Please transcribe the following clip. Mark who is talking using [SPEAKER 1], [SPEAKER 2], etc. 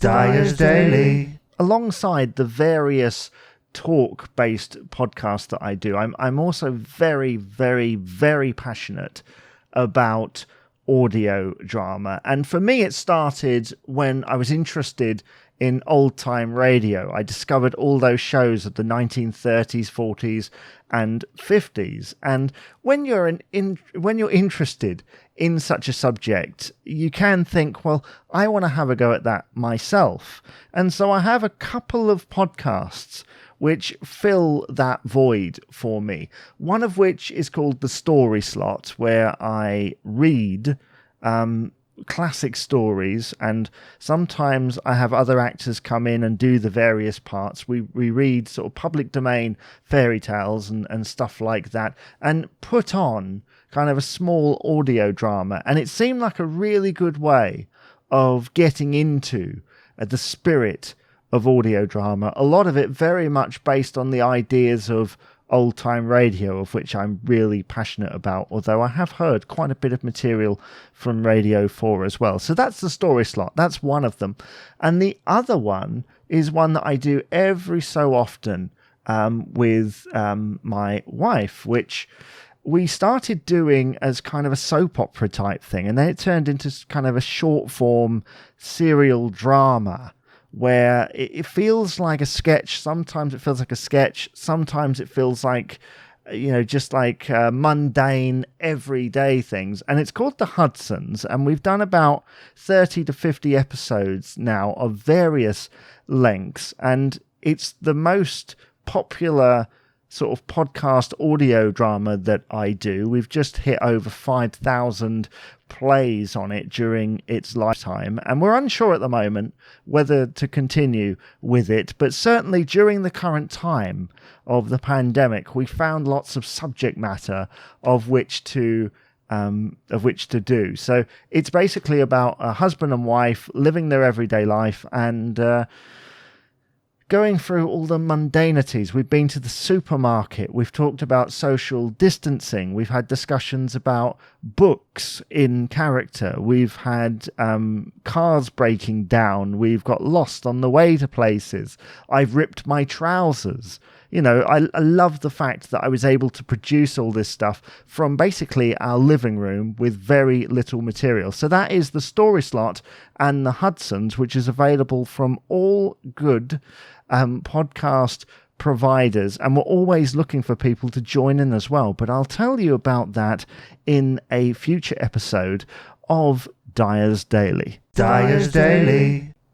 [SPEAKER 1] Dyer's Daily.
[SPEAKER 2] Alongside the various talk-based podcasts that I do, I'm also very, very, very passionate about audio drama. And for me, it started when I was interested in old-time radio. I discovered all those shows of the 1930s, 40s, and 50s. And when you're interested in such a subject, you can think, well, I want to have a go at that myself. And so I have a couple of podcasts which fill that void for me. One of which is called The Story Slot, where I read classic stories, and sometimes I have other actors come in and do the various parts. We read sort of public domain fairy tales and stuff like that, and put on kind of a small audio drama. And it seemed like a really good way of getting into the spirit of audio drama. A lot of it very much based on the ideas of old-time radio, of which I'm really passionate about, although I have heard quite a bit of material from Radio 4 as well. So that's The Story Slot. That's one of them. And the other one is one that I do every so often with my wife, which we started doing as kind of a soap opera type thing, and then it turned into kind of a short-form serial drama where it feels like a sketch. Sometimes it feels like a sketch. Sometimes it feels like, just like mundane, everyday things. And it's called The Hudsons. And we've done about 30 to 50 episodes now of various lengths. And it's the most popular sort of podcast audio drama that I do. We've just hit over 5,000 plays on it during its lifetime, and we're unsure at the moment whether to continue with it, but certainly during the current time of the pandemic, we found lots of subject matter of which to do. So it's basically about a husband and wife living their everyday life and going through all the mundanities. We've been to the supermarket. We've talked about social distancing. We've had discussions about books in character. We've had cars breaking down. We've got lost on the way to places. I've ripped my trousers. I love the fact that I was able to produce all this stuff from basically our living room with very little material. So that is The Story Slot and The Hudsons, which is available from all good podcast providers, and we're always looking for people to join in as well. But I'll tell you about that in a future episode of Dyer's Daily.
[SPEAKER 1] Dyer's Daily.